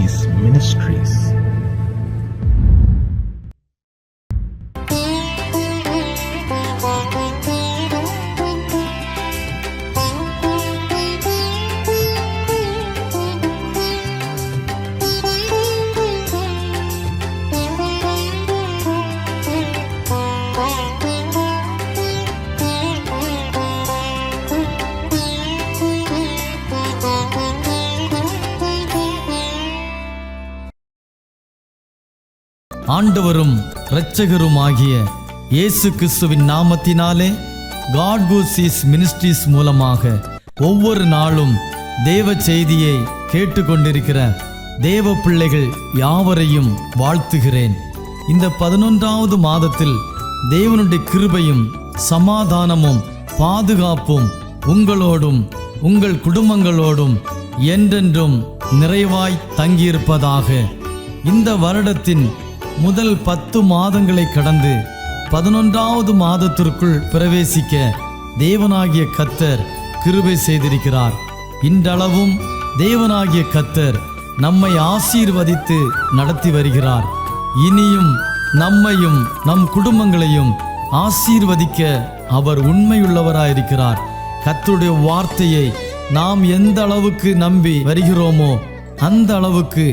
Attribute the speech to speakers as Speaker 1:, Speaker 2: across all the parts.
Speaker 1: Seas Ministries.
Speaker 2: ஆண்டவரும் இரட்சகருமாகிய இயேசு கிறிஸ்துவின் நாமத்தினாலே காட் கோ சீஸ் மினிஸ்ட்ரீஸ் மூலமாக ஒவ்வொரு நாளும் தேவ செய்தியை கேட்டுக்கொண்டிருக்கிற தேவ பிள்ளைகள் யாவரையும் வாழ்த்துகிறேன். இந்த 11வது மாதத்தில் தேவனுடைய கிருபையும் சமாதானமும் பாதுகாப்பும் உங்களோடும் உங்கள் குடும்பங்களோடும் என்றென்றும் நிறைவாய் தங்கியிருப்பதாக. இந்த வருடத்தின் முதல் 10 மாதங்களை கடந்து 11வது மாதத்திற்குள் பிரவேசிக்க தேவனாகிய கர்த்தர் கிருபை செய்திருக்கிறார். இன்றளவும் தேவனாகிய கர்த்தர் நம்மை ஆசீர்வதித்து நடத்தி வருகிறார். இனியும் நம்மையும் நம் குடும்பங்களையும் ஆசீர்வதிக்க அவர் உண்மையுள்ளவராயிருக்கிறார். கர்த்தருடைய வார்த்தையை நாம் எந்த அளவுக்கு நம்பி வருகிறோமோ அந்த அளவுக்கு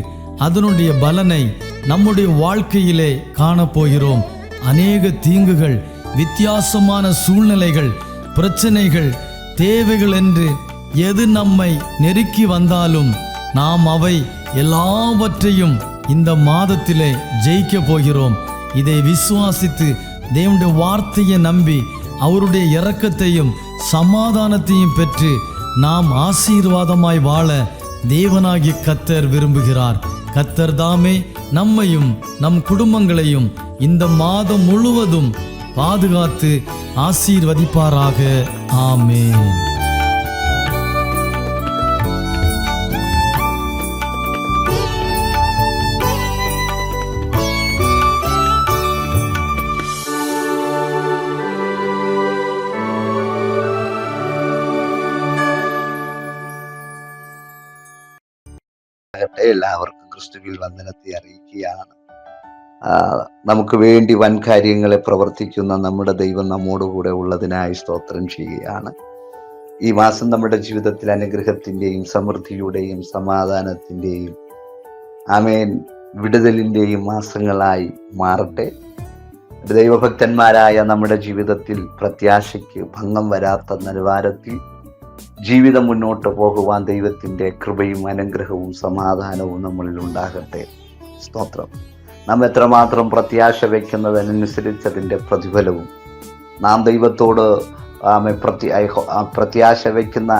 Speaker 2: அதனுடைய பலனை நம்முடைய வாழ்க்கையிலே காணப்போகிறோம். அநேக தீங்குகள், வித்தியாசமான சூழ்நிலைகள், பிரச்சனைகள், தேவைகள் என்று எது நம்மை நெருக்கி வந்தாலும் நாம் அவை எல்லாவற்றையும் இந்த மாதத்திலே ஜெயிக்க போகிறோம். இதை விசுவாசித்து தேவனுடைய வார்த்தையை நம்பி அவருடைய இரக்கத்தையும் சமாதானத்தையும் பெற்று நாம் ஆசீர்வாதமாய் வாழ தேவனாகிய கர்த்தர் விரும்புகிறார். கர்த்தர் தாமே நம்மையும் நம் குடும்பங்களையும் இந்த மாதம் முழுவதும் பாதுகாத்து ஆசீர்வதிப்பாராக. ஆமென்.
Speaker 3: എല്ലാവർക്കും ക്രിസ്തുവിൽ വന്ദനത്തെ അറിയിക്കുകയാണ്. നമുക്ക് വേണ്ടി വൻ കാര്യങ്ങളെ പ്രവർത്തിക്കുന്ന നമ്മുടെ ദൈവം നമ്മോടുകൂടെ ഉള്ളതിനായി സ്തോത്രം ചെയ്യുകയാണ്. ഈ മാസം നമ്മുടെ ജീവിതത്തിൽ അനുഗ്രഹത്തിൻ്റെയും സമൃദ്ധിയുടെയും സമാധാനത്തിൻ്റെയും ആമേൻ വിടുതലിൻ്റെയും മാസങ്ങളായി മാറട്ടെ. ദൈവഭക്തന്മാരായ നമ്മുടെ ജീവിതത്തിൽ പ്രത്യാശയ്ക്ക് ഭംഗം വരാത്ത നിലവാരത്തിൽ ജീവിതം മുന്നോട്ട് പോകുവാൻ ദൈവത്തിൻ്റെ കൃപയും അനുഗ്രഹവും സമാധാനവും നമ്മളിൽ ഉണ്ടാകട്ടെ. സ്തോത്രം. നാം എത്രമാത്രം പ്രത്യാശ വയ്ക്കുന്നതിനനുസരിച്ച് അതിൻ്റെ പ്രതിഫലവും നാം ദൈവത്തോട് പ്രത്യാശ വയ്ക്കുന്ന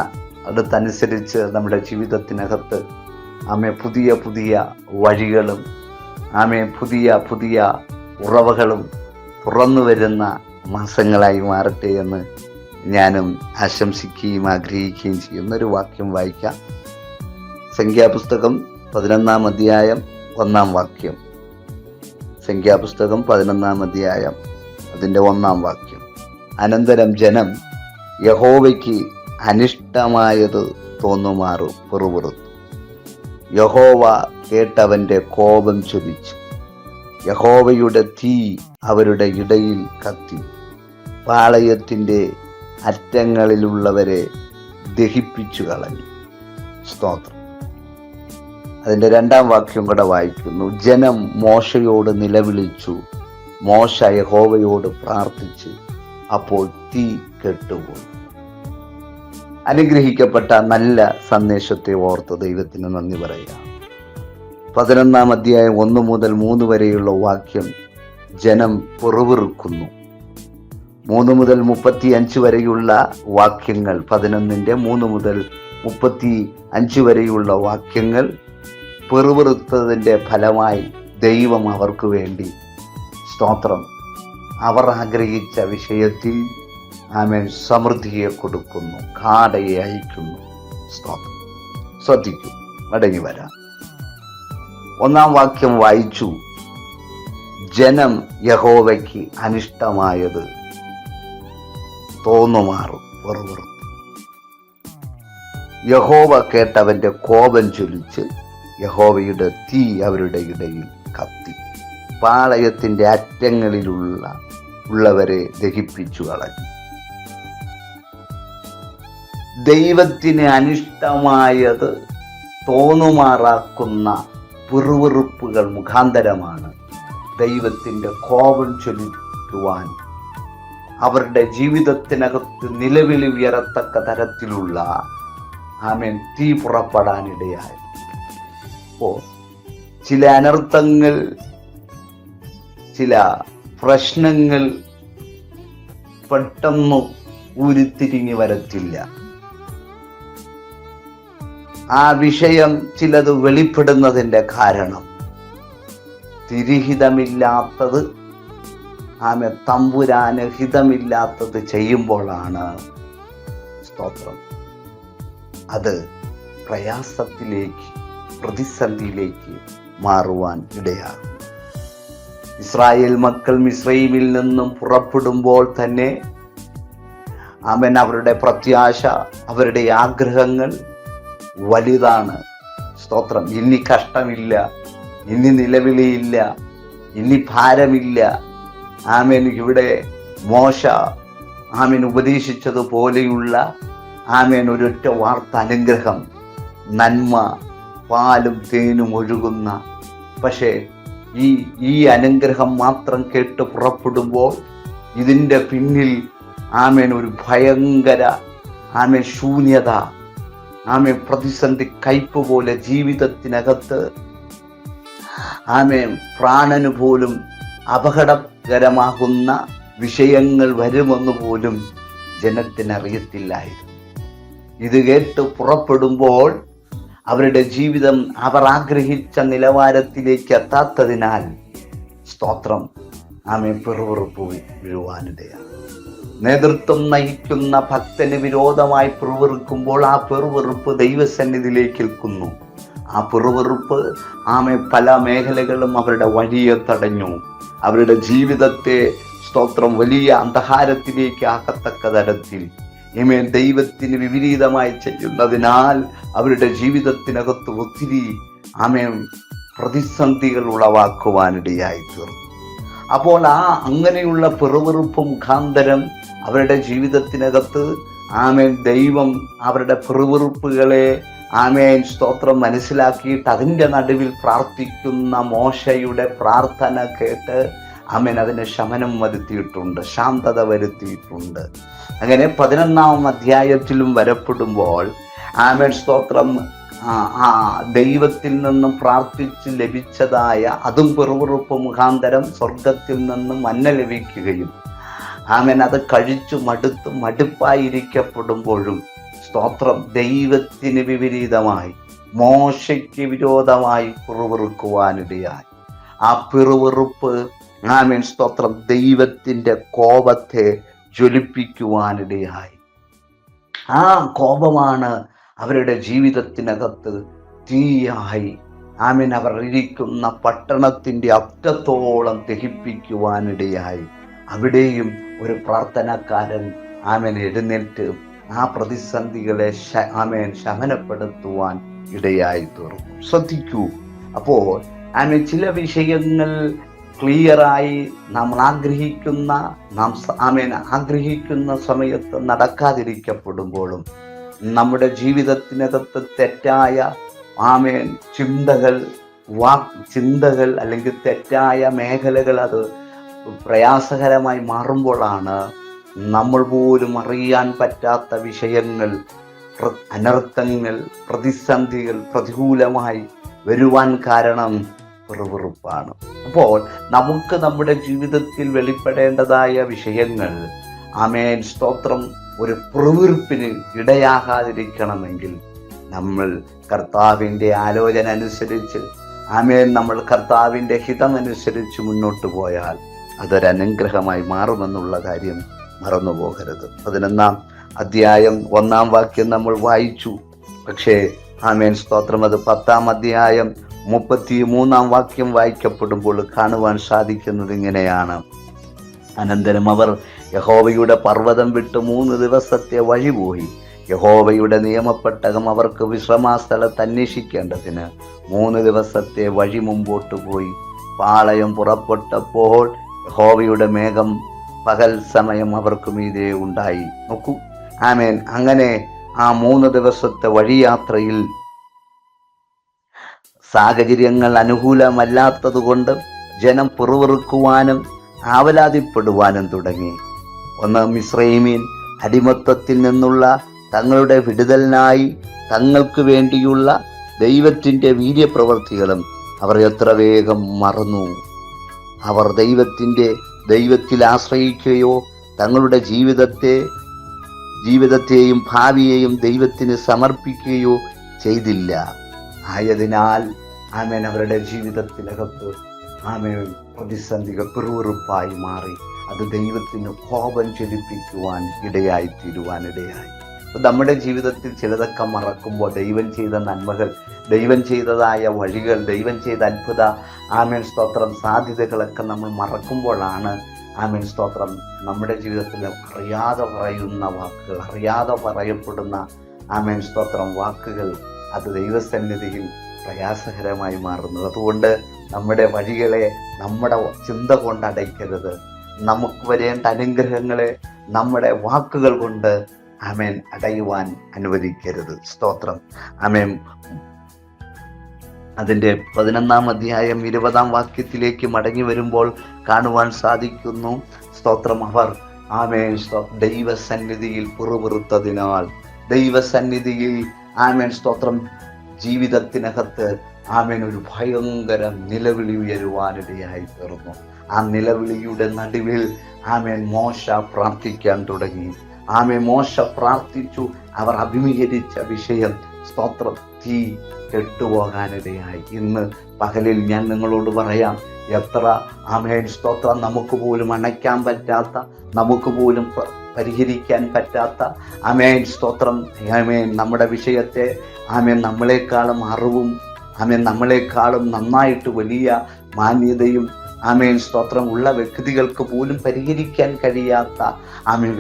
Speaker 3: അടുത്തനുസരിച്ച് നമ്മുടെ ജീവിതത്തിനകത്ത് പുതിയ പുതിയ വഴികളും പുതിയ ഉറവകളും തുറന്നു വരുന്ന മാസങ്ങളായി മാറട്ടെ എന്ന് ഞാനും ആശംസിക്കുകയും ആഗ്രഹിക്കുകയും ചെയ്യുന്നൊരു വാക്യം വായിക്കാം. സംഖ്യാപുസ്തകം 11-ാം അധ്യായം 1-ാം വാക്യം. സംഖ്യാപുസ്തകം 11-ാം അധ്യായം അതിൻ്റെ 1-ാം വാക്യം. അനന്തരം ജനം യഹോവയ്ക്ക് അനിഷ്ടമായത് തോന്നുമാറും പിറുപിറുത്തു. യഹോവ കേട്ടവൻ്റെ കോപം ജ്വലിച്ചു. യഹോവയുടെ തീ അവരുടെ ഇടയിൽ കത്തി. പാളയത്തിൻ്റെ അറ്റങ്ങളിലുള്ളവരെ ദഹിപ്പിച്ചു കളഞ്ഞു. സ്തോത്രം. അതിൻ്റെ 2-ാം വാക്യം കൂടെ വായിക്കുന്നു. ജനം മോശയോട് നിലവിളിച്ചു. മോശ യഹോവയോട് പ്രാർത്ഥിച്ചു. അപ്പോൾ തീ കെട്ടുപോയി. അനുഗ്രഹിക്കപ്പെട്ട നല്ല സന്ദേശത്തെ ഓർത്ത് ദൈവത്തിന് നന്ദി പറയുക. 11-ാം അധ്യായം 1 മുതൽ 3 വരെയുള്ള വാക്യം ജനം പിറുപിറുക്കുന്നു. 3 മുതൽ 35 വരെയുള്ള വാക്യങ്ങൾ 11-ന്റെ 3 മുതൽ 35 വരെയുള്ള വാക്യങ്ങൾ പിറുപിറുത്തതിൻ്റെ ഫലമായി ദൈവം അവർക്ക് വേണ്ടി സ്തോത്രം അവർ ആഗ്രഹിച്ച വിഷയത്തിൽ സമൃദ്ധിയെ കൊടുക്കുന്നു, കാടയെ അയക്കുന്നു. സ്തോത്രം. ശ്രദ്ധിക്കൂ, മടങ്ങി വരാം. 1-ാം വാക്യം വായിച്ചു. ജനം യഹോവയ്ക്ക് അനിഷ്ടമായത് തോന്നുമാറും പിറുപിറുത്തു. യഹോവ കേട്ടവന്റെ കോപം ജ്വലിച്ച് യഹോവയുടെ തീ അവരുടെ ഇടയിൽ കത്തി പാളയത്തിൻ്റെ അറ്റങ്ങളിലുള്ളവരെ ദഹിപ്പിച്ചു കളഞ്ഞു. ദൈവത്തിന് അനിഷ്ടമായത് തോന്നുമാറാക്കുന്ന പിറുവിറുപ്പുകൾ മുഖാന്തരമാണ് ദൈവത്തിൻ്റെ കോപം ചൊലിക്കുവാൻ അവരുടെ ജീവിതത്തിനകത്ത് നിലവിളി ഉയരത്തക്ക തരത്തിലുള്ള തീ പുറപ്പെടാനിടയായി. അപ്പോൾ ചില അനർത്ഥങ്ങൾ, ചില പ്രശ്നങ്ങൾ പെട്ടെന്ന് ഉരുത്തിരിഞ്ഞു വരത്തില്ല. ആ വിഷയം ചിലത് വെളിപ്പെടുന്നതിൻ്റെ കാരണം തിരിഹിതമില്ലാത്തത് തമ്പുരാന് ഹിതമില്ലാത്തത് ചെയ്യുമ്പോഴാണ് സ്തോത്രം അത് പ്രയാസത്തിലേക്ക്, പ്രതിസന്ധിയിലേക്ക് മാറുവാൻ ഇടയാകും. ഇസ്രായേൽ മക്കൾ മിസ്രയീമിൽ നിന്നും പുറപ്പെടുമ്പോൾ തന്നെ അവരുടെ പ്രത്യാശ, അവരുടെ ആഗ്രഹങ്ങൾ വലുതാണ്. സ്തോത്രം. ഇനി കഷ്ടമില്ല, ഇനി നിലവിളിയില്ല, ഇനി ഭാരമില്ല. ഇവിടെ മോശ ഉപദേശിച്ചതുപോലെയുള്ള ഒരൊറ്റ വാർത്ത അനുഗ്രഹം, നന്മ, പാലും തേനും ഒഴുകുന്ന. പക്ഷേ ഈ അനുഗ്രഹം മാത്രം കേട്ട് പുറപ്പെടുമ്പോൾ ഇതിൻ്റെ പിന്നിൽ ഒരു ഭയങ്കര ശൂന്യത, പ്രതിസന്ധി, കയ്പ് പോലെ ജീവിതത്തിനകത്ത് പ്രാണന് പോലും അപകടകരമാകുന്ന വിഷയങ്ങൾ വരുമെന്ന് പോലും ജനത്തിനറിയത്തില്ലായിരുന്നു. ഇത് കേട്ട് പുറപ്പെടുമ്പോൾ അവരുടെ ജീവിതം അവർ ആഗ്രഹിച്ച നിലവാരത്തിലേക്ക് എത്താത്തതിനാൽ സ്തോത്രം പിറുവിറുപ്പ് വീഴുവാനിടയാണ്. നേതൃത്വം നയിക്കുന്ന ഭക്തന് വിരോധമായി പിറുവിറുക്കുമ്പോൾ ആ പിറുവിറുപ്പ് ദൈവസന്നിധിയിലേക്ക് നിൽക്കുന്നു. ആ പിറുവിറുപ്പ് പല മേഖലകളും അവരുടെ വഴിയെ തടഞ്ഞു. അവരുടെ ജീവിതത്തെ സ്തോത്രം വലിയ അന്ധകാരത്തിലേക്ക് ആക്കത്തക്ക തരത്തിൽ ദൈവത്തിന് വിപരീതമായി ചെയ്യുന്നതിനാൽ അവരുടെ ജീവിതത്തിനകത്ത് ഒത്തിരി പ്രതിസന്ധികൾ ഉളവാക്കുവാനിടയായി തീർന്നു. അപ്പോൾ അങ്ങനെയുള്ള പിറുവിറുപ്പ് മുഖാന്തരം അവരുടെ ജീവിതത്തിനകത്ത് ദൈവം അവരുടെ പിറുവിറുപ്പുകളെ സ്തോത്രം മനസ്സിലാക്കിയിട്ട് അതിൻ്റെ നടുവിൽ പ്രാർത്ഥിക്കുന്ന മോശയുടെ പ്രാർത്ഥന കേട്ട് അതിന് ശമനം വരുത്തിയിട്ടുണ്ട്, ശാന്തത വരുത്തിയിട്ടുണ്ട്. അങ്ങനെ 11-ാം അധ്യായത്തിലും വരപ്പെടുമ്പോൾ സ്തോത്രം ദൈവത്തിൽ നിന്നും പ്രാർത്ഥിച്ച് ലഭിച്ചതായ അതും പിറുവിറുപ്പ് മുഖാന്തരം സ്വർഗത്തിൽ നിന്നും മന്ന ലഭിക്കുകയും അത് കഴിച്ചു മടുപ്പായിരിക്കപ്പെടുമ്പോഴും സ്തോത്രം ദൈവത്തിന് വിപരീതമായി, മോശയ്ക്ക് വിരോധമായി പിറുവിറുക്കുവാനിടയായി. ആ പിറുവിറുപ്പ് സ്തോത്രം ദൈവത്തിൻ്റെ കോപത്തെ ജ്വലിപ്പിക്കുവാനിടയായി. ആ കോപമാണ് അവരുടെ ജീവിതത്തിനകത്ത് തീയായി അവർ ഇരിക്കുന്ന പട്ടണത്തിൻ്റെ അറ്റത്തോളം ദഹിപ്പിക്കുവാനിടയായി. അവിടെയും ഒരു പ്രാർത്ഥനക്കാരൻ എഴുന്നേറ്റ് ആ പ്രതിസന്ധികളെ ശമനപ്പെടുത്തുവാൻ ഇടയായി തീർന്നു. ശ്രദ്ധിക്കൂ. അപ്പോൾ ചില വിഷയങ്ങൾ ക്ലിയറായി നാം ആഗ്രഹിക്കുന്ന സമയത്ത് നടക്കാതിരിക്കപ്പെടുമ്പോഴും നമ്മുടെ ജീവിതത്തിനകത്ത് തെറ്റായ ചിന്തകൾ അല്ലെങ്കിൽ തെറ്റായ മേഖലകൾ അത് പ്രയാസകരമായി മാറുമ്പോഴാണ് നമ്മൾ പോലും അറിയാൻ പറ്റാത്ത വിഷയങ്ങൾ, അനർത്ഥങ്ങൾ, പ്രതിസന്ധികൾ പ്രതികൂലമായി വരുവാൻ കാരണം പിറുവിറുപ്പാണ്. അപ്പോൾ നമുക്ക് നമ്മുടെ ജീവിതത്തിൽ വെളിപ്പെടേണ്ടതായ വിഷയങ്ങൾ സ്തോത്രം ഒരു പിറുവിറുപ്പിന് ഇടയാകാതിരിക്കണമെങ്കിൽ നമ്മൾ കർത്താവിൻ്റെ ആലോചന അനുസരിച്ച് നമ്മൾ കർത്താവിൻ്റെ ഹിതമനുസരിച്ച് മുന്നോട്ട് പോയാൽ അതൊരനുഗ്രഹമായി മാറുമെന്നുള്ള കാര്യം മറന്നു പോകരുത്. 11-ാം അധ്യായം 1-ാം വാക്യം നമ്മൾ വായിച്ചു. പക്ഷേ സ്തോത്രം അത് 10-ാം അധ്യായം 33-ാം വാക്യം വായിക്കപ്പെടുമ്പോൾ കാണുവാൻ സാധിക്കുന്നത് ഇങ്ങനെയാണ്: അനന്തരം അവർ യഹോവയുടെ പർവ്വതം വിട്ട് 3 ദിവസത്തെ വഴി പോയി യഹോവയുടെ നിയമപ്പെട്ടകം അവർക്ക് വിശ്രമാസ്ഥലത്ത് അന്വേഷിക്കേണ്ടതിന് 3 ദിവസത്തെ വഴി മുമ്പോട്ട് പോയി. പാളയം പുറപ്പെട്ടപ്പോൾ യഹോവയുടെ മേഘം പകൽ സമയം അവർക്ക് മീതെ ഉണ്ടായി. നോക്കൂ, ആമേൻ. അങ്ങനെ ആ 3 ദിവസത്തെ വഴിയാത്രയിൽ സാഹചര്യങ്ങൾ അനുകൂലമല്ലാത്തത് കൊണ്ട് ജനം പിറുവിറുക്കുവാനും ആവലാതിപ്പെടുവാനും തുടങ്ങി. ഒന്ന്, മിസ്രയീമിൻ അടിമത്തത്തിൽ നിന്നുള്ള തങ്ങളുടെ വിടുതലിനായി തങ്ങൾക്ക് വേണ്ടിയുള്ള ദൈവത്തിൻ്റെ വീര്യപ്രവൃത്തികളും അവർ എത്ര വേഗം മറന്നു. അവർ ദൈവത്തിൽ ആശ്രയിക്കുകയോ തങ്ങളുടെ ജീവിതത്തെയും ഭാവിയെയും ദൈവത്തിന് സമർപ്പിക്കുകയോ ചെയ്തില്ല. ആയതിനാൽ ആമേൻ അവരുടെ ജീവിതത്തിനകത്ത് ആമേൻ പ്രതിസന്ധികൾ പിറുവിറുപ്പായി മാറി. അത് ദൈവത്തിന് കോപം ജ്വലിപ്പിക്കുവാൻ തീരുവാനിടയായി. നമ്മുടെ ജീവിതത്തിൽ ചിലതൊക്കെ മറക്കുമ്പോൾ ദൈവം ചെയ്ത നന്മകൾ, ദൈവം ചെയ്തതായ വഴികൾ, ദൈവം ചെയ്ത അത്ഭുത ആമേൻ സ്തോത്രം സാധ്യതകളൊക്കെ നമ്മൾ മറക്കുമ്പോഴാണ് ആമേൻ സ്തോത്രം നമ്മുടെ ജീവിതത്തിൽ അറിയാതെ പറയുന്ന വാക്കുകൾ, അറിയാതെ പറയപ്പെടുന്ന ആമേൻ സ്തോത്രം വാക്കുകൾ അത് ദൈവസന്നിധിയിൽ പ്രയാസകരമായി മാറുന്നത്. അതുകൊണ്ട് നമ്മുടെ വഴികളെ നമ്മുടെ ചിന്ത കൊണ്ട് അടയ്ക്കരുത്. നമുക്ക് വരേണ്ട അനുഗ്രഹങ്ങളെ നമ്മുടെ വാക്കുകൾ കൊണ്ട് ആമേൻ അടയുവാൻ അനുവദിക്കരുത്. സ്തോത്രം. ആമേൻ. അതിൻ്റെ 11-ാം അധ്യായം 20-ാം വാക്യത്തിലേക്ക് മടങ്ങി വരുമ്പോൾ കാണുവാൻ സാധിക്കുന്നു. സ്തോത്രം. അവർ ആമേൻ ദൈവസന്നിധിയിൽ പിറുപിറുത്തതിനാൽ, ദൈവസന്നിധിയിൽ ആമേൻ സ്തോത്രം ജീവിതത്തിനകത്ത് ആമേൻ ഒരു ഭയങ്കര നിലവിളി ഉയരുവാനിടയായി തീർന്നു. ആ നിലവിളിയുടെ നടുവിൽ ആമേൻ മോശ പ്രാർത്ഥിക്കാൻ തുടങ്ങി. ആമേൻ മോശ പ്രാർത്ഥിച്ചു. അവർ അഭിമുഖീകരിച്ച വിഷയം സ്തോത്രം തീ കെട്ടുപോകാനിടയായി. ഇന്ന് പകലിൽ ഞാൻ നിങ്ങളോട് പറയാം, എത്ര ആമേൻ സ്തോത്രം നമുക്ക് പോലും അണയ്ക്കാൻ പറ്റാത്ത, നമുക്ക് പോലും പരിഹരിക്കാൻ പറ്റാത്ത ആമേൻ സ്തോത്രം ആമേൻ നമ്മുടെ വിഷയത്തെ ആമേൻ നമ്മളെക്കാളും അറിവും ആമേൻ നമ്മളെക്കാളും നന്നായിട്ട് വലിയ മാന്യതയും ആമേൻ സ്തോത്രം ഉള്ള വ്യക്തികൾക്ക് പോലും പരിഹരിക്കാൻ കഴിയാത്ത ആമേൻ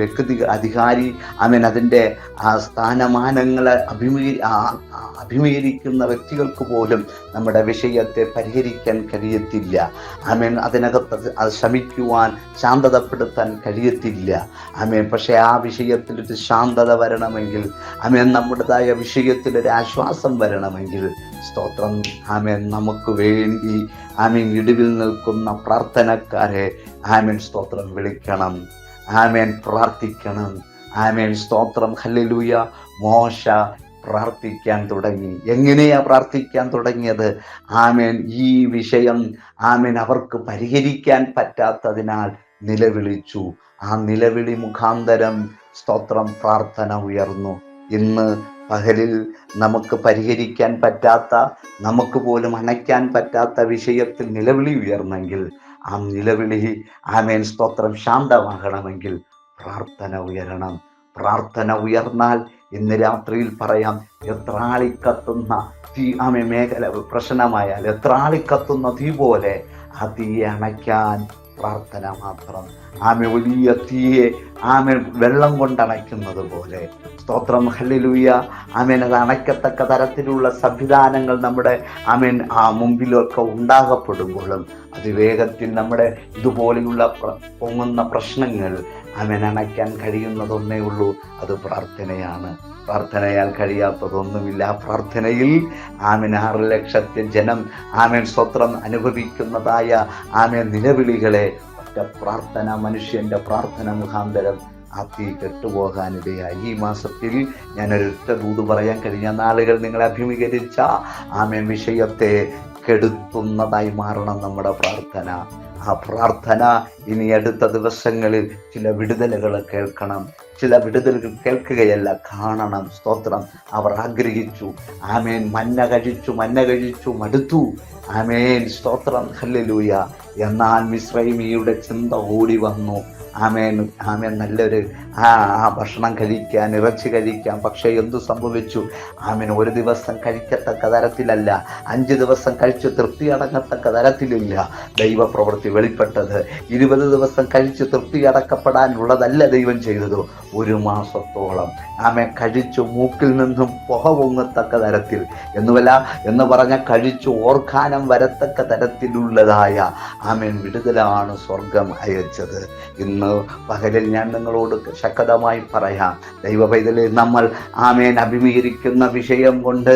Speaker 3: അധികാരി ആമേൻ അതിൻ്റെ ആ സ്ഥാനമാനങ്ങളെ അഭിമുഖീകരിക്കുന്ന വ്യക്തികൾക്ക് പോലും നമ്മുടെ വിഷയത്തെ പരിഹരിക്കാൻ കഴിയത്തില്ല. ആമേൻ അതിനകത്ത് അത് ശമിക്കുവാൻ, ശാന്തതപ്പെടുത്താൻ കഴിയത്തില്ല. ആമേൻ. പക്ഷേ ആ വിഷയത്തിലൊരു ശാന്തത വരണമെങ്കിൽ, ആമേൻ നമ്മുടേതായ വിഷയത്തിലൊരു ആശ്വാസം വരണമെങ്കിൽ സ്തോത്രം ആമേൻ നമുക്ക് വേണ്ടി ആമേൻ ഇടിവിൽ നിൽക്കുന്ന പ്രാർത്ഥനക്കാരെ ആമേൻ സ്തോത്രം വിളിക്കണം, ആമേൻ പ്രാർത്ഥിക്കണം. ആമേൻ സ്തോത്രം. ഹല്ലേലൂയ. മോശ പ്രാർത്ഥിക്കാൻ തുടങ്ങി. എങ്ങനെയാ പ്രാർത്ഥിക്കാൻ തുടങ്ങിയത്? ആമേൻ ഈ വിഷയം ആമേൻ അവർക്ക് പരിഹരിക്കാൻ പറ്റാത്തതിനാൽ നിലവിളിച്ചു. ആ നിലവിളി മുഖാന്തരം സ്തോത്രം പ്രാർത്ഥന ഉയർന്നു. ഇന്ന് പകലിൽ നമുക്ക് പരിഹരിക്കാൻ പറ്റാത്ത, നമുക്ക് പോലും അണയ്ക്കാൻ പറ്റാത്ത വിഷയത്തിൽ നിലവിളി ഉയർന്നെങ്കിൽ ആ നിലവിളി ആമേൻ സ്തോത്രം ശാന്തമാകണമെങ്കിൽ പ്രാർത്ഥന ഉയരണം. പ്രാർത്ഥന ഉയർന്നാൽ ഇന്ന് രാത്രിയിൽ പറയാം, എത്രാളിക്കത്തുന്ന തീ ആമേ മേഖല പ്രശ്നമായാൽ എത്രാളിക്കത്തുന്ന തീ പോലെ ആ തീയെ അണയ്ക്കാൻ പ്രാർത്ഥന മാത്രം. ആമേ വലിയ തീയെ ആമേ വെള്ളം കൊണ്ടണയ്ക്കുന്നത് പോലെ സ്തോത്രം. ഹല്ലേലൂയ. ആമേൻ. അത് അണയ്ക്കത്തക്ക തരത്തിലുള്ള സംവിധാനങ്ങൾ നമ്മുടെ ആമേൻ മുമ്പിലൊക്കെ ഉണ്ടാകപ്പെടുമ്പോഴും അതിവേഗത്തിൽ നമ്മുടെ ഇതുപോലെയുള്ള പൊങ്ങുന്ന പ്രശ്നങ്ങൾ ആമേൻ അണയ്ക്കാൻ കഴിയുന്നതൊന്നേ ഉള്ളൂ, അത് പ്രാർത്ഥനയാണ്. പ്രാർത്ഥനയാൽ കഴിയാത്തതൊന്നുമില്ല. പ്രാർത്ഥനയിൽ ആമേൻ 6 ലക്ഷത്തിൽ ജനം ആമേൻ സ്തോത്രം അനുഭവിക്കുന്നതായ ആമേൻ നിലവിളികളെ ഒറ്റ പ്രാർത്ഥന, മനുഷ്യന്റെ പ്രാർത്ഥന മുഖാന്തരം ആ തീ കെട്ടുപോകാനിടയായി. ഈ മാസത്തിൽ ഞാനൊരൊറ്റ ദൂത് പറയാൻ കഴിഞ്ഞ നാളുകൾ നിങ്ങളെ അഭിമുഖീകരിച്ച ആമേൻ വിഷയത്തെ കെടുത്തുന്നതായി മാറണം നമ്മുടെ പ്രാർത്ഥന. ആ പ്രാർത്ഥന ഇനി അടുത്ത ദിവസങ്ങളിൽ ചില വിടുതലുകൾ കേൾക്കണം. ചില വിടുതലുകൾ കേൾക്കുകയല്ല, കാണണം. സ്തോത്രം. അവർ ആഗ്രഹിച്ചു. ആമേൻ. മന്ന കഴിച്ചു മടുത്തു. ആമേൻ സ്തോത്രം. ഹല്ലേലൂയ. എന്നാൽ മിസ്രൈമിയുടെ ചിന്ത ഓടി വന്നു. ആമേൻ ആമേൻ നല്ലൊരു ആ ഭക്ഷണം കഴിക്കാൻ, ഇറച്ചി കഴിക്കാം. പക്ഷേ എന്തു സംഭവിച്ചു? ആമേൻ ഒരു ദിവസം കഴിക്കത്തക്ക തരത്തിലല്ല, 5 ദിവസം കഴിച്ച് തൃപ്തി അടങ്ങത്തക്ക തരത്തിലില്ല ദൈവപ്രവൃത്തി വെളിപ്പെട്ടത്. 20 ദിവസം കഴിച്ച് തൃപ്തി അടക്കപ്പെടാനുള്ളതല്ല ദൈവം ചെയ്തത്. 1 മാസത്തോളം ആമേൻ കഴിച്ചു മൂക്കിൽ നിന്നും പുക പൊങ്ങത്തക്ക തരത്തിൽ എന്ന് പറഞ്ഞ കഴിച്ചു ഓർക്കാനം വരത്തക്ക തരത്തിലുള്ളതായ ആമേൻ വിടുതലാണ് സ്വർഗം അയച്ചത്. ഇന്ന് പകലിൽ ഞാൻ നിങ്ങളോട് ശക്തമായി പറയാം, ദൈവ പൈതലേ, നമ്മൾ ആമേൻ അഭിമുഖീകരിക്കുന്ന വിഷയം കൊണ്ട്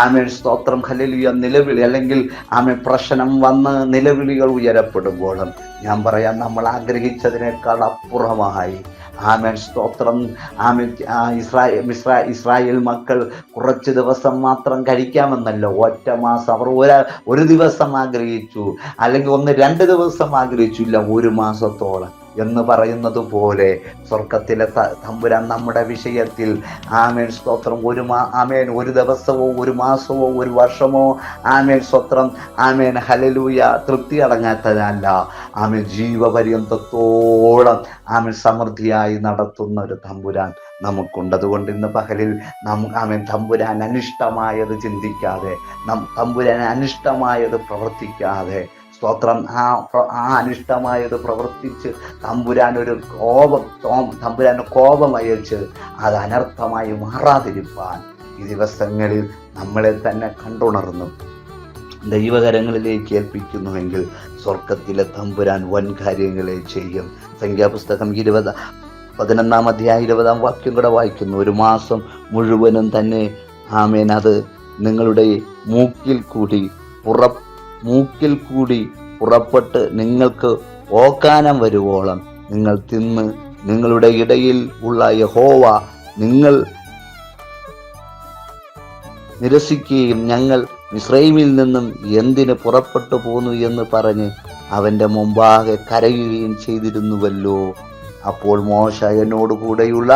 Speaker 3: ആമേൻ സ്തോത്രം ഹല്ലേലൂയ നിലവിളി അല്ലെങ്കിൽ ആമേൻ പ്രശ്നം വന്ന് നിലവിളികൾ ഉയരപ്പെടുമ്പോഴും ഞാൻ പറയാം, നമ്മൾ ആഗ്രഹിച്ചതിനേക്കാൾ അപ്പുറമായി ആമേൻ സ്തോത്രം ആമേൻ ഇസ്രായേൽ മക്കൾ കുറച്ച് ദിവസം മാത്രം കഴിക്കാമെന്നല്ല, ഒറ്റ മാസം അവർ ഒരു ദിവസം ആഗ്രഹിച്ചു, അല്ലെങ്കിൽ 1-2 ദിവസം ആഗ്രഹിച്ചില്ല, 1 മാസത്തോളം എന്ന് പറയുന്നത് പോലെ സ്വർഗത്തിലെ തമ്പുരാൻ നമ്മുടെ വിഷയത്തിൽ ആമേൻ സ്തോത്രം ആമേൻ 1 ദിവസമോ 1 മാസമോ 1 വർഷമോ ആമേൻ സ്തോത്രം ആമേൻ ഹല്ലേലൂയ തൃപ്തി അടങ്ങാത്തതല്ല, ആമേൻ ജീവപര്യന്തത്തോളം ആമേൻ സമൃദ്ധിയായി നടത്തുന്ന ഒരു തമ്പുരാൻ നമുക്കുണ്ട്. അതുകൊണ്ട് ഇന്ന് പകലിൽ ആമേൻ തമ്പുരാൻ അനിഷ്ടമായത് ചിന്തിക്കാതെ, തമ്പുരാൻ അനിഷ്ടമായത് പ്രവർത്തിക്കാതെ, സ്തോത്രം ആ അനിഷ്ടമായത് പ്രവർത്തിച്ച് തമ്പുരാന് കോപം അയച്ച് അത് അനർത്ഥമായി മാറാതിരിപ്പാൻ ഈ ദിവസങ്ങളിൽ നമ്മളെ തന്നെ കണ്ടുണർന്നു ദൈവകരങ്ങളിലേക്ക് ഏൽപ്പിക്കുന്നുവെങ്കിൽ സ്വർഗത്തിലെ തമ്പുരാൻ വൻ കാര്യങ്ങളെ ചെയ്യും. സംഖ്യാപുസ്തകം 11-ാം അധ്യായം 20-ാം വാക്യം കൂടെ വായിക്കുന്നു. 1 മാസം മുഴുവനും തന്നെ ആമേൻ അത് നിങ്ങളുടെ മൂക്കിൽ കൂടി പുറപ്പെട്ട് നിങ്ങൾക്ക് ഓക്കാനം വരുവോളം നിങ്ങൾ തിന്ന് നിങ്ങളുടെ ഇടയിൽ ഉള്ള യഹോവ നിങ്ങൾ നിരസിക്കുകയും ഞങ്ങൾ മിസ്രയീമിൽ നിന്നും എന്തിന് പുറപ്പെട്ടു പോന്നു എന്ന് പറഞ്ഞ് അവൻ്റെ മുമ്പാകെ കരയുകയും ചെയ്തിരുന്നുവല്ലോ. അപ്പോൾ മോശ എന്നോട് കൂടെയുള്ള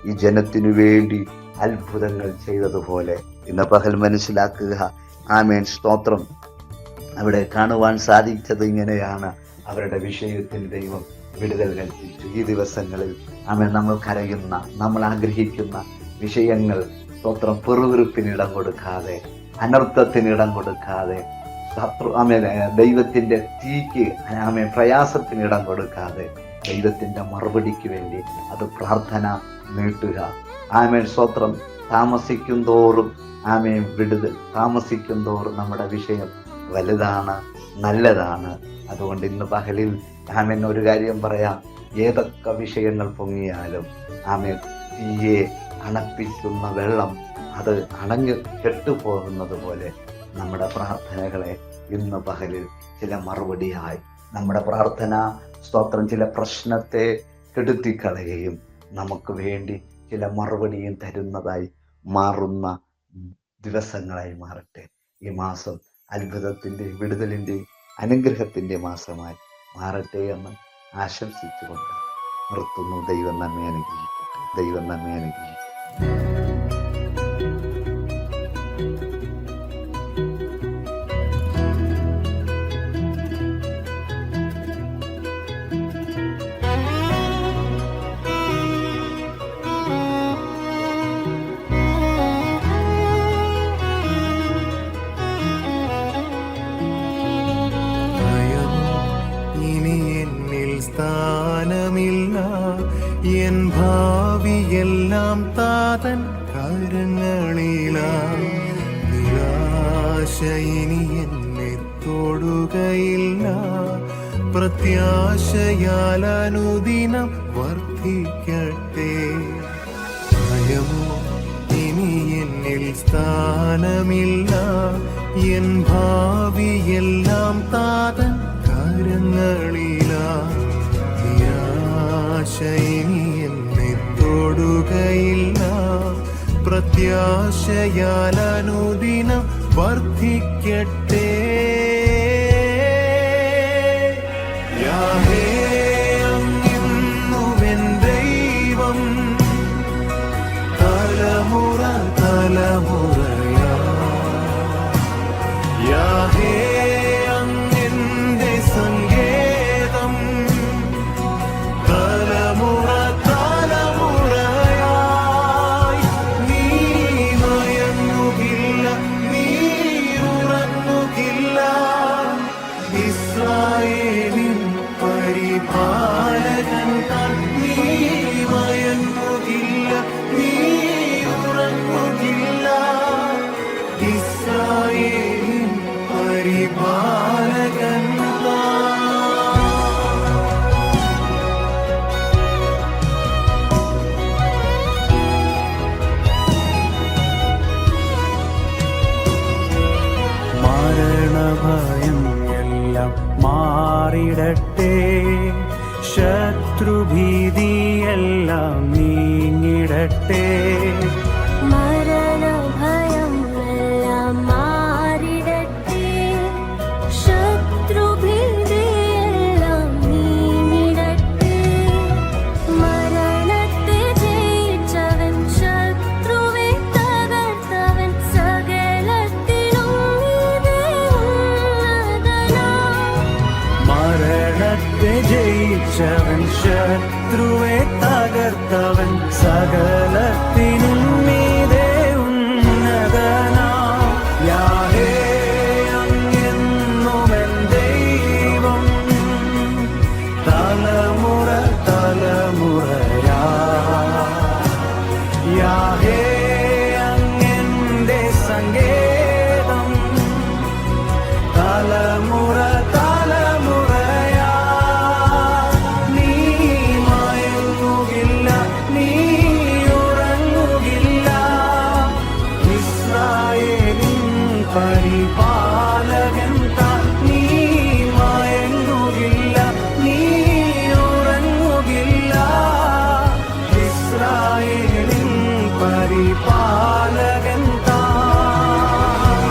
Speaker 3: ഈ ജനത്തിനു വേണ്ടി അത്ഭുതങ്ങൾ ചെയ്തതുപോലെ ഇന്ന് പകൽ മനസ്സിലാക്കുക. ആമേൻ സ്തോത്രം. അവിടെ കാണുവാൻ സാധിച്ചത് ഇങ്ങനെയാണ്, അവരുടെ വിഷയത്തിൽ ദൈവം വിടുതൽ കൽപ്പിച്ചു. ഈ ദിവസങ്ങളിൽ ആമേൻ നമ്മൾ കരയുന്ന, നമ്മൾ ആഗ്രഹിക്കുന്ന വിഷയങ്ങൾ സ്തോത്രം പെറുവിറുപ്പിന് ഇടം കൊടുക്കാതെ, അനർത്ഥത്തിന് ഇടം കൊടുക്കാതെ, ദൈവത്തിൻ്റെ തീക്ക് പ്രയാസത്തിന് ഇടം കൊടുക്കാതെ ദൈവത്തിൻ്റെ മറുപടിക്ക് വേണ്ടി അത് പ്രാർത്ഥന നീട്ടുക. ആമേൻ സ്തോത്രം. താമസിക്കും തോറും ആമേൻ വിടുതൽ, താമസിക്കും തോറും നമ്മുടെ വിഷയം വലുതാണ്, നല്ലതാണ്. അതുകൊണ്ട് ഇന്ന് പകലിൽ ആമേൻ ഒരു കാര്യം പറയാം, ഏതൊക്കെ വിഷയങ്ങൾ പൊങ്ങിയാലും ആമേൻ തീയെ അണപ്പിക്കുന്ന വെള്ളം അത് അണഞ്ഞ് കെട്ടുപോകുന്നത് പോലെ നമ്മുടെ പ്രാർത്ഥനകളെ ഇന്ന് പകലിൽ ചില മറുപടിയായി നമ്മുടെ പ്രാർത്ഥന സ്തോത്രം ചില പ്രശ്നത്തെ കെടുത്തിക്കളയുകയും നമുക്ക് വേണ്ടി ചില മറുപടിയും തരുന്നതായി മാറുന്ന ദിവസങ്ങളായി മാറട്ടെ. ഈ മാസം അത്ഭുതത്തിൻ്റെ, വിടുതലിൻ്റെ, അനുഗ്രഹത്തിൻ്റെ മാസമായി മാറട്ടെ എന്ന് ആശംസിച്ചുകൊണ്ട് നിർത്തുന്നു. ദൈവം നമ്മെ അനുഗ്രഹിക്കട്ടെ. ദൈവം നമ്മെ അനുഗ്രഹിക്കട്ടെ.
Speaker 1: സ്ഥാനമില്ല, എൻ ഭാവിയെല്ലാം താതൻ കരങ്ങളിലായി. നിരാശ ഇനി എന്നെ തൊടുകയില്ല, പ്രത്യാശയാൽ അനുദിനം വർദ്ധിക്കട്ടെ. ഭയമോ ഇനി എന്നിൽ സ്ഥാനമില്ല, എൻ ഭാവിയെല്ലാം താതൻ കരങ്ങളിലായി. ഇനി എന്നെ തൊടുകയില്ല, പ്രത്യാശയാൽ അനുദിനം വർദ്ധിക്കട്ടെ. യാഹേ അങ്ങെന്നുമെൻ ദൈവം, തലമുറ തലമുറയാ. യാഹേ അങ്ങെന്റെ സങ്കേതം, ഇസ്രായേലിൻ പരിപാലകൻ താൻ. നീ മയങ്ങുകില്ല, നീ ഉറങ്ങുകില്ല. ഇസ്രായേലിൻ പരിപാലകൻ താൻ. മരണഭയം എല്ലാം മാറിടട്ടെ, ശത്രുഭീതിയെല്ലാം നീങ്ങിടട്ടെ.
Speaker 4: മരണഭയം എല്ലാം മാറിടട്ടെ, ശത്രുഭീതിയെല്ലാം നീങ്ങിടട്ടെ. മരണത്തെ ജയിച്ചവൻ, ശത്രുവെ തകർത്തവൻ, സകലത്തിലും നീ ഉന്നതനാം.
Speaker 1: മരണത്തെ ജയിച്ചവൻ, ശത്രുവെ തകർത്തവൻ, സകലത്തിനും മീതെ ഉന്നതനാം. യാഹേ, അങ്ങെന്നുമെൻ ദൈവം, തലമുറ തലമുറയാ. യാഹേ, അങ്ങെന്റെ സങ്കേതം, തലമുറ തലമുറയാ. നീ മയങ്ങുകില്ല, നീ ഉറങ്ങുകില്ല. ഇസ്രായേലിൻ പരിപാലകൻ താൻ. നീ മയങ്ങുകില്ല, നീ ഉറങ്ങുകില്ല. ഇസ്രായേലിൻ പരിപാലകൻ താൻ.